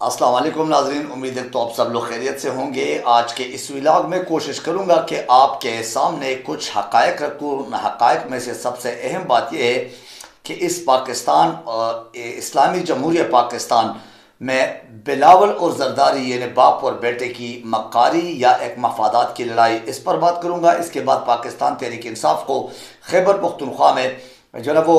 السلام علیکم ناظرین، امید ہے تو آپ سب لوگ خیریت سے ہوں گے۔ آج کے اس ولاگ میں کوشش کروں گا کہ آپ کے سامنے کچھ حقائق رکھوں۔ حقائق میں سے سب سے اہم بات یہ ہے کہ اس پاکستان اسلامی جمہوریہ پاکستان میں بلاول اور زرداری یعنی باپ اور بیٹے کی مکاری یا ایک مفادات کی لڑائی، اس پر بات کروں گا۔ اس کے بعد پاکستان تحریک انصاف کو خیبر پختونخوا میں جو ہے وہ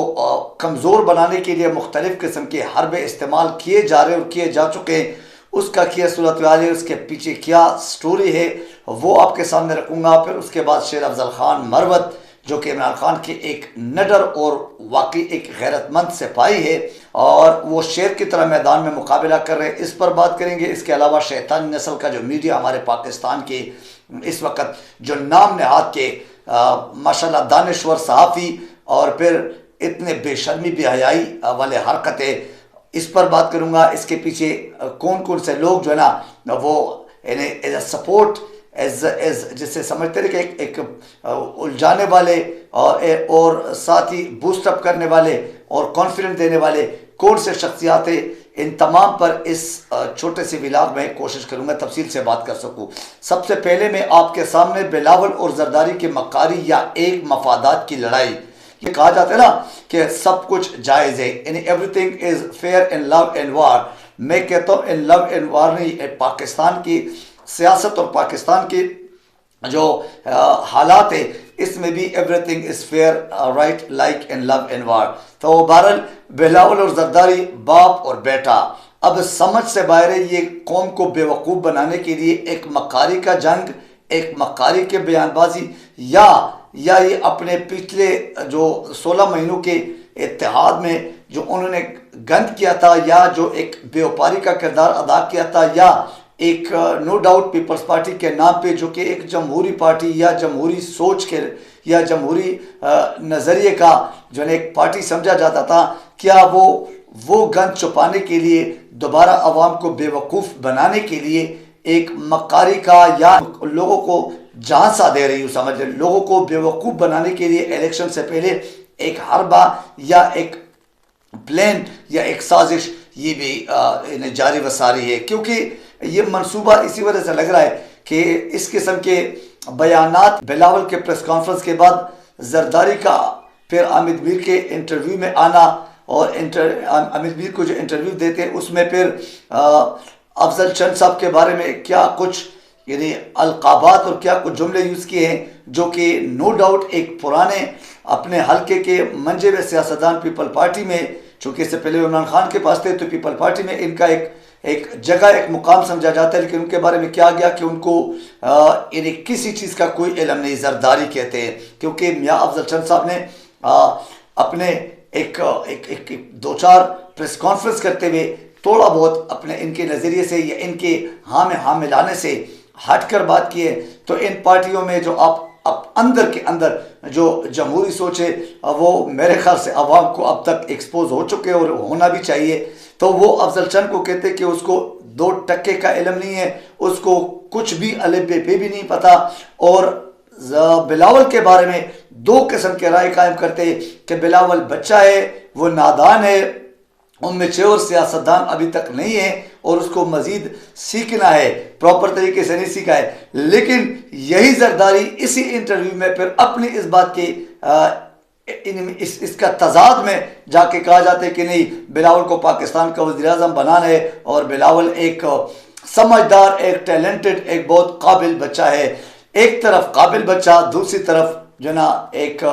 کمزور بنانے کے لیے مختلف قسم کے حربے استعمال کیے جا رہے اور کیے جا چکے ہیں، اس کا کیا صورتحال ہے، اس کے پیچھے کیا سٹوری ہے، وہ آپ کے سامنے رکھوں گا۔ پھر اس کے بعد شیر افضل خان مروت جو کہ عمران خان کے ایک نڈر اور واقعی ایک غیرت مند سپاہی ہے اور وہ شیر کی طرح میدان میں مقابلہ کر رہے ہیں، اس پر بات کریں گے۔ اس کے علاوہ شیطانی نسل کا جو میڈیا ہمارے پاکستان کے اس وقت جو نام نہاد کے ماشاءاللہ دانشور صحافی اور پھر اتنے بے شرمی بے حیائی والے حرکتیں، اس پر بات کروں گا۔ اس کے پیچھے کون کون سے لوگ جو ہے نا وہ ایز اے سپورٹ جسے سمجھتے رہے کہ ایک الجھانے والے اور ساتھ ہی بوسٹ اپ کرنے والے اور کانفیڈنٹ دینے والے کون سے شخصیات ہیں، ان تمام پر اس چھوٹے سے ولاگ میں کوشش کروں گا تفصیل سے بات کر سکوں۔ سب سے پہلے میں آپ کے سامنے بلاول اور زرداری کے مکاری یا ایک مفادات کی لڑائی، یہ کہا جاتا ہے نا کہ سب کچھ جائز ہے، یعنی everything is fair in love and war. میں کہتا ہوں ان لو اینڈ وار نہیں، پاکستان کی سیاست اور پاکستان کی جو حالات ہے اس میں بھی everything is fair right like in love and war. تو بہرحال بلاول اور زرداری باپ اور بیٹا، اب سمجھ سے باہر ہے، یہ قوم کو بیوقوف بنانے کے لیے ایک مکاری کا جنگ، ایک مکاری کے بیان بازی، یا یہ اپنے پچھلے جو 16 مہینوں کے اتحاد میں جو انہوں نے گند کیا تھا یا جو ایک بیوپاری کا کردار ادا کیا تھا، یا ایک نو ڈاؤٹ پیپلز پارٹی کے نام پہ جو کہ ایک جمہوری پارٹی یا جمہوری سوچ کے یا جمہوری نظریے کا جو ہے ایک پارٹی سمجھا جاتا تھا، کیا وہ گند چھپانے کے لیے دوبارہ عوام کو بیوقوف بنانے کے لیے ایک مکاری کا یا لوگوں کو جھانسا دے رہی ہوں، سمجھ لیں لوگوں کو بیوقوف بنانے کے لیے الیکشن سے پہلے ایک حربہ یا ایک پلان یا ایک سازش یہ بھی جاری و ساری ہے، کیونکہ یہ منصوبہ اسی وجہ سے لگ رہا ہے کہ اس قسم کے بیانات بلاول کے پریس کانفرنس کے بعد زرداری کا پھر حامد میر کے انٹرویو میں آنا، اور حامد میر کو جو انٹرویو دیتے ہیں اس میں پھر افضل چند صاحب کے بارے میں کیا کچھ یعنی القابات اور کیا کچھ جملے یوز کیے ہیں، جو کہ نو ڈاؤٹ ایک پرانے اپنے حلقے کے منجے ہوئے سیاستدان پیپل پارٹی میں، چونکہ اس سے پہلے عمران خان کے پاس تھے تو پیپل پارٹی میں ان کا ایک جگہ ایک مقام سمجھا جاتا ہے، لیکن ان کے بارے میں کیا گیا کہ ان کو یعنی کسی چیز کا کوئی علم نہیں، زرداری کہتے ہیں، کیونکہ میاں افضل چند صاحب نے اپنے ایک دو چار پریس کانفرنس کرتے ہوئے تھوڑا بہت اپنے ان کے نظریے سے یا ان کے ہاں میں ہاں ملانے سے ہٹ کر بات کی ہے۔ تو ان پارٹیوں میں جو آپ اندر کے اندر جو جمہوری سوچ ہے وہ میرے خیال سے عوام کو اب تک ایکسپوز ہو چکے اور ہونا بھی چاہیے۔ تو وہ افضل چند کو کہتے کہ اس کو 2% کا علم نہیں ہے، اس کو کچھ بھی الف بے پہ بھی نہیں پتا، اور بلاول کے بارے میں 2 قسم کے رائے قائم کرتے کہ بلاول بچہ ہے، وہ نادان ہے، ان میں 6 اور سیاستدان ابھی تک نہیں ہیں اور اس کو مزید سیکھنا ہے، پراپر طریقے سے نہیں سیکھا ہے۔ لیکن یہی زرداری اسی انٹرویو میں پھر اپنی اس بات کے اس کا تضاد میں جا کے کہا جاتا ہے کہ نہیں، بلاول کو پاکستان کا وزیر اعظم بنانا ہے، اور بلاول ایک سمجھدار، ایک ٹیلنٹڈ، ایک بہت قابل بچہ ہے۔ ایک طرف قابل بچہ، دوسری طرف جو نا ایک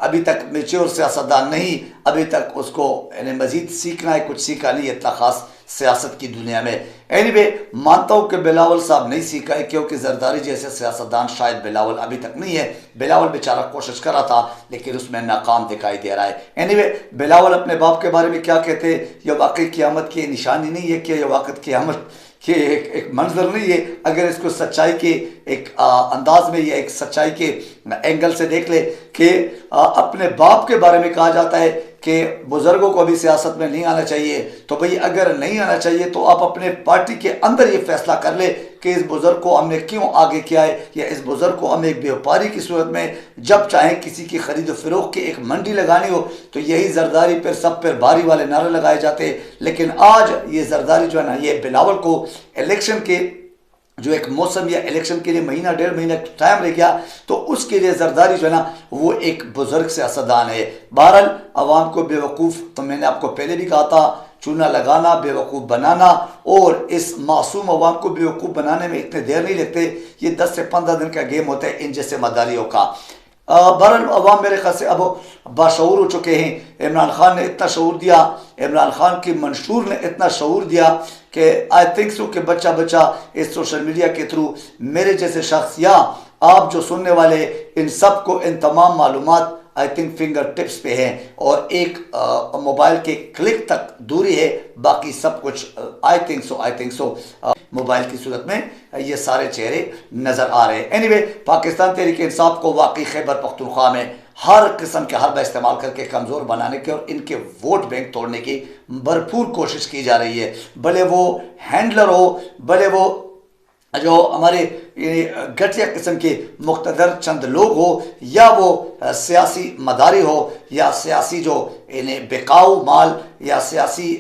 ابھی تک میچور سیاستدان نہیں، ابھی تک اس کو یعنی مزید سیکھنا ہے، کچھ سیکھا نہیں اتنا خاص سیاست کی دنیا میں۔ اینی مانتا ہوں کہ بلاول صاحب نہیں سیکھا ہے، کیونکہ زرداری جیسے سیاستدان شاید بلاول ابھی تک نہیں ہے۔ بلاول بیچارہ کوشش کر رہا تھا لیکن اس میں ناکام دکھائی دے رہا ہے۔ اینی بلاول اپنے باپ کے بارے میں کیا کہتے ہیں، یہ واقعی قیامت کی نشانی نہیں ہے کہ یہ وقت قیامت کہ ایک منظر نہیں ہے، اگر اس کو سچائی کے ایک انداز میں یا ایک سچائی کے اینگل سے دیکھ لے کہ اپنے باپ کے بارے میں کہا جاتا ہے کہ بزرگوں کو بھی سیاست میں نہیں آنا چاہیے، تو بھئی اگر نہیں آنا چاہیے تو آپ اپنے پارٹی کے اندر یہ فیصلہ کر لے کہ اس بزرگ کو ہم نے کیوں آگے کیا ہے، یا اس بزرگ کو ہم ایک بیوپاری کی صورت میں جب چاہیں کسی کی خرید و فروخت کی ایک منڈی لگانی ہو تو یہی زرداری پر سب پر باری والے نعرے لگائے جاتے ہیں۔ لیکن آج یہ زرداری جو ہے نا، یہ بلاول کو الیکشن کے جو ایک موسم یا الیکشن کے لیے مہینہ ڈیڑھ مہینہ ٹائم رہ گیا، تو اس کے لیے زرداری جو ہے نا وہ ایک بزرگ سیاستدان ہے۔ بہرحال عوام کو بیوقوف، تو میں نے آپ کو پہلے بھی کہا تھا، چونا لگانا، بیوقوف بنانا، اور اس معصوم عوام کو بیوقوف بنانے میں اتنے دیر نہیں لگتے، یہ 10 سے 15 دن کا گیم ہوتا ہے ان جیسے مداریوں کا۔ بہرحال عوام میرے خیال سے اب باشعور ہو چکے ہیں۔ عمران خان نے اتنا شعور دیا، عمران خان کی منشور نے اتنا شعور دیا کہ آئی تھنک سو کہ بچہ اس سوشل میڈیا کے تھرو میرے جیسے شخص یا آپ جو سننے والے، ان سب کو ان تمام معلومات آئی تھنک فنگر ٹپس پہ ہیں، اور ایک موبائل کے کلک تک دوری ہے، باقی سب کچھ آئی تھنک سو موبائل کی صورت میں یہ سارے چہرے نظر آ رہے ہیں۔ اینی وے، پاکستان تحریک انصاف کو واقعی خیبر پختونخوا میں ہر قسم کے حربہ استعمال کر کے کمزور بنانے کے اور ان کے ووٹ بینک توڑنے کی بھرپور کوشش کی جا رہی ہے، بھلے وہ ہینڈلر ہو، بھلے وہ جو ہمارے گھٹیا قسم کے مقتدر چند لوگ ہو، یا وہ سیاسی مداری ہو، یا سیاسی جو بکاؤ مال یا سیاسی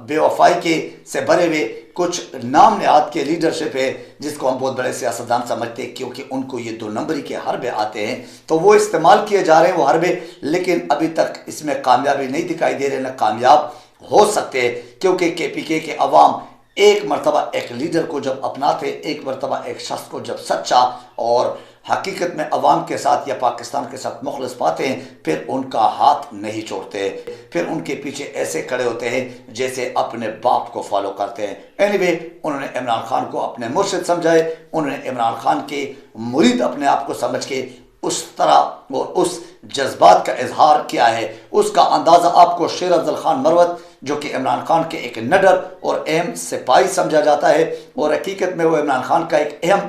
بے وفائی کے سے بھرے ہوئے کچھ نام نہاد کے لیڈرشپ ہے، جس کو ہم بہت بڑے سیاستدان سمجھتے ہیں کیونکہ ان کو یہ 2 نمبری کے حربے آتے ہیں، تو وہ استعمال کیے جا رہے ہیں وہ حربے، لیکن ابھی تک اس میں کامیابی نہیں دکھائی دے رہے، نہ کامیاب ہو سکتے، کیونکہ KPK کے عوام ایک مرتبہ ایک لیڈر کو جب اپناتے، ایک مرتبہ ایک شخص کو جب سچا اور حقیقت میں عوام کے ساتھ یا پاکستان کے ساتھ مخلص پاتے ہیں، پھر ان کا ہاتھ نہیں چھوڑتے، پھر ان کے پیچھے ایسے کھڑے ہوتے ہیں جیسے اپنے باپ کو فالو کرتے ہیں۔ اینی وے، انہوں نے عمران خان کو اپنے مرشد سمجھائے، انہوں نے عمران خان کے مرید اپنے آپ کو سمجھ کے اس طرح اور اس جذبات کا اظہار کیا ہے، اس کا اندازہ آپ کو شیر افضل خان مروت، جو کہ عمران خان کے ایک نڈر اور اہم سپاہی سمجھا جاتا ہے، اور حقیقت میں وہ عمران خان کا ایک اہم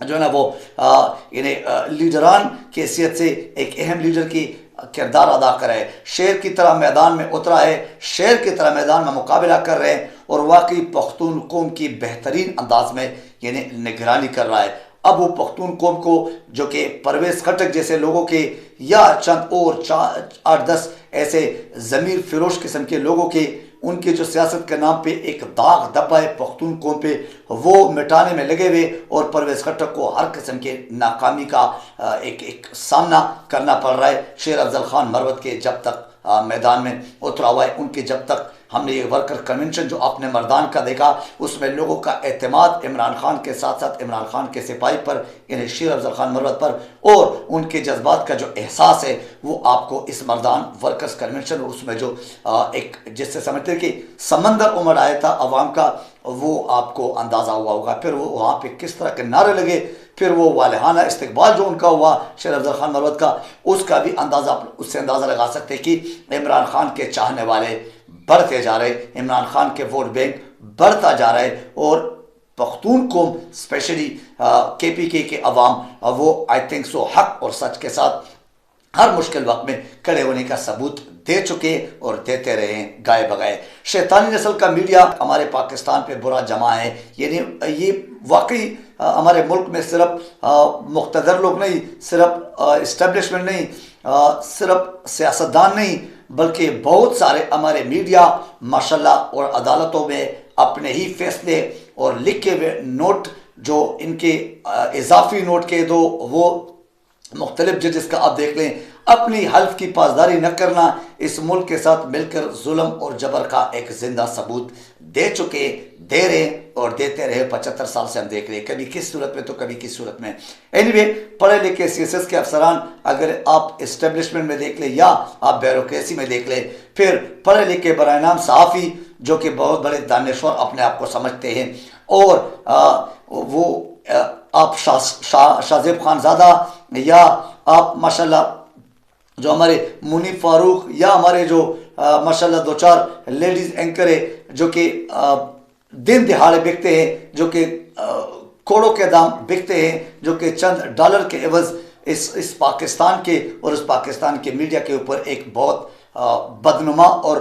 جو ہے نا وہ لیڈران کی حیثیت سے ایک اہم لیڈر کی کردار ادا کرا ہے، شیر کی طرح میدان میں اترا ہے، شیر کی طرح میدان میں مقابلہ کر رہے ہیں، اور واقعی پختون قوم کی بہترین انداز میں نگرانی کر رہا ہے۔ اب وہ پختون قوم کو، جو کہ پرویز خٹک جیسے لوگوں کے یا چند اور 8-10 ایسے ضمیر فروش قسم کے لوگوں کے، ان کے جو سیاست کے نام پہ ایک داغ دبا ہے پختون قوم پہ، وہ مٹانے میں لگے ہوئے، اور پرویز خٹک کو ہر قسم کے ناکامی کا ایک سامنا کرنا پڑ رہا ہے۔ شیر افضل خان مروت کے جب تک میدان میں اترا ہوا ہے، ان کے جب تک ہم نے یہ ورکر کنونشن جو آپ نے مردان کا دیکھا، اس میں لوگوں کا اعتماد عمران خان کے ساتھ ساتھ عمران خان کے سپاہی پر، یعنی شیر افضل خان مروت پر، اور ان کے جذبات کا جو احساس ہے وہ آپ کو اس مردان ورکرز کنونشن، اور اس میں جو ایک جس سے سمجھتے ہیں کہ سمندر امڑ آیا تھا عوام کا، وہ آپ کو اندازہ ہوا ہوگا۔ پھر وہ وہاں پہ کس طرح کے نعرے لگے، پھر وہ والہانہ استقبال جو ان کا ہوا شیر افضل خان مروت کا، اس کا بھی اس سے اندازہ لگا سکتے کہ عمران خان کے چاہنے والے بڑھتے جا رہے، عمران خان کے ووٹ بینک بڑھتا جا رہا ہے، اور پختون قوم اسپیشلی KPK کے عوام وہ آئی تھنک سو حق اور سچ کے ساتھ ہر مشکل وقت میں کھڑے ہونے کا ثبوت دے چکے اور دیتے رہے ہیں گائے بگائے۔ شیطانی نسل کا میڈیا ہمارے پاکستان پہ برا جمع ہے، یعنی یہ واقعی ہمارے ملک میں صرف مقتدر لوگ نہیں، صرف اسٹیبلشمنٹ نہیں، صرف سیاستدان نہیں، بلکہ بہت سارے ہمارے میڈیا ماشاءاللہ اور عدالتوں میں اپنے ہی فیصلے اور لکھے ہوئے نوٹ، جو ان کے اضافی نوٹ کے دو وہ مختلف ججز کا آپ دیکھ لیں، اپنی حلف کی پاسداری نہ کرنا اس ملک کے ساتھ مل کر ظلم اور جبر کا ایک زندہ ثبوت دے چکے، دے رہے اور دیتے رہے۔ 75 سال سے ہم دیکھ رہے ہیں، کبھی کس صورت میں تو کبھی کس صورت میں۔ اینی وے، پڑھے لکھے CSS کے افسران اگر آپ اسٹیبلشمنٹ میں دیکھ لیں یا آپ بیوروکریسی میں دیکھ لیں، پھر پڑھے لکھے برائے نام صحافی جو کہ بہت بڑے دانشور اپنے آپ کو سمجھتے ہیں، اور وہ آپ شاہزیب خان زادہ یا آپ ماشاءاللہ جو ہمارے منی فاروق یا ہمارے جو ماشاءاللہ 2-4 لیڈیز اینکر ہے جو کہ دن دہاڑے بکتے ہیں، جو کہ کروڑوں کے دام بکتے ہیں، جو کہ چند ڈالر کے عوض اس پاکستان کے اور اس پاکستان کے میڈیا کے اوپر ایک بہت بدنما اور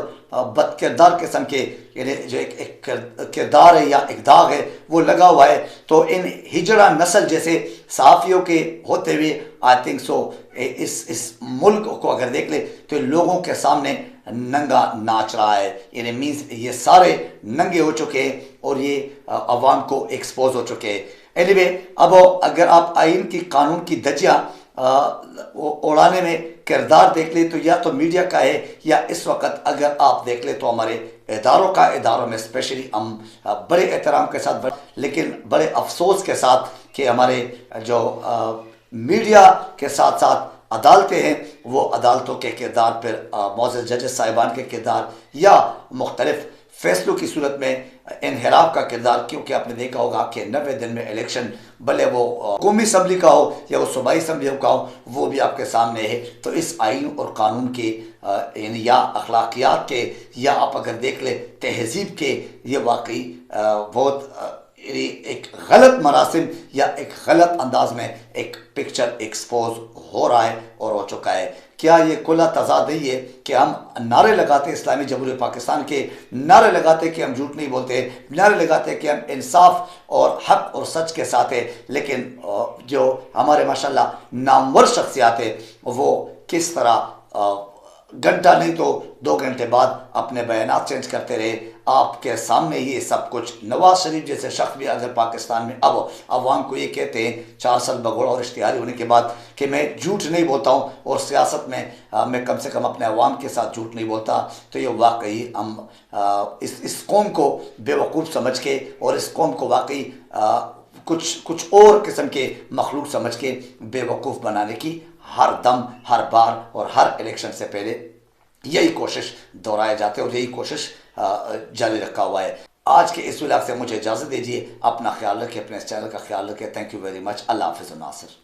بد کردار قسم کے یعنی جو ایک کردار ہے یا ایک داغ ہے وہ لگا ہوا ہے. تو ان ہجڑا نسل جیسے صحافیوں کے ہوتے ہوئے آئی تھنک سو اس ملک کو اگر دیکھ لے تو لوگوں کے سامنے ننگا ناچ رہا ہے. یعنی مینز یہ سارے ننگے ہو چکے ہیں اور یہ عوام کو ایکسپوز ہو چکے ہیں. اینی وے اب اگر آپ آئین کی قانون کی دھجیاں اڑانے میں کردار دیکھ لیں تو یا تو میڈیا کا ہے یا اس وقت اگر آپ دیکھ لیں تو ہمارے اداروں میں اسپیشلی ہم بڑے احترام کے ساتھ لیکن بڑے افسوس کے ساتھ کہ ہمارے جو میڈیا کے ساتھ ساتھ عدالتیں ہیں وہ عدالتوں کے کردار پر معزز ججز صاحبان کے کردار یا مختلف فیصلوں کی صورت میں انحراف کا کردار. کیونکہ آپ نے دیکھا ہوگا کہ 90 دن میں الیکشن بھلے وہ قومی اسمبلی کا ہو یا وہ صوبائی اسمبلی کا ہو وہ بھی آپ کے سامنے ہے. تو اس آئین اور قانون کے یعنی یا اخلاقیات کے یا آپ اگر دیکھ لیں تہذیب کے یہ واقعی بہت ایک غلط مراسم یا ایک غلط انداز میں ایک پکچر ایکسپوز ہو رہا ہے اور ہو چکا ہے. کیا یہ کھلا تضاد نہیں ہے کہ ہم نعرے لگاتے اسلامی جمہوریہ پاکستان کے، نعرے لگاتے کہ ہم جھوٹ نہیں بولتے، نعرے لگاتے کہ ہم انصاف اور حق اور سچ کے ساتھ ہیں، لیکن جو ہمارے ماشاءاللہ نامور شخصیات ہیں وہ کس طرح گھنٹہ نہیں تو 2 گھنٹے بعد اپنے بیانات چینج کرتے رہے. آپ کے سامنے یہ سب کچھ نواز شریف جیسے شخص بھی اگر پاکستان میں اب عوام کو یہ کہتے ہیں 4 سال بگوڑا اور اشتہاری ہونے کے بعد کہ میں جھوٹ نہیں بولتا ہوں اور سیاست میں میں کم سے کم اپنے عوام کے ساتھ جھوٹ نہیں بولتا، تو یہ واقعی ہم اس قوم کو بے وقوف سمجھ کے اور اس قوم کو واقعی کچھ اور قسم کے مخلوق سمجھ کے بے وقوف بنانے کی ہر دم ہر بار اور ہر الیکشن سے پہلے یہی کوشش دہرائے جاتے ہیں اور یہی کوشش جاری رکھا ہوا ہے. آج کے اس ولاگ سے مجھے اجازت دیجیے. اپنا خیال رکھیں، اپنے اس چینل کا خیال رکھیں. Thank you very much. اللہ حافظ. ناصر.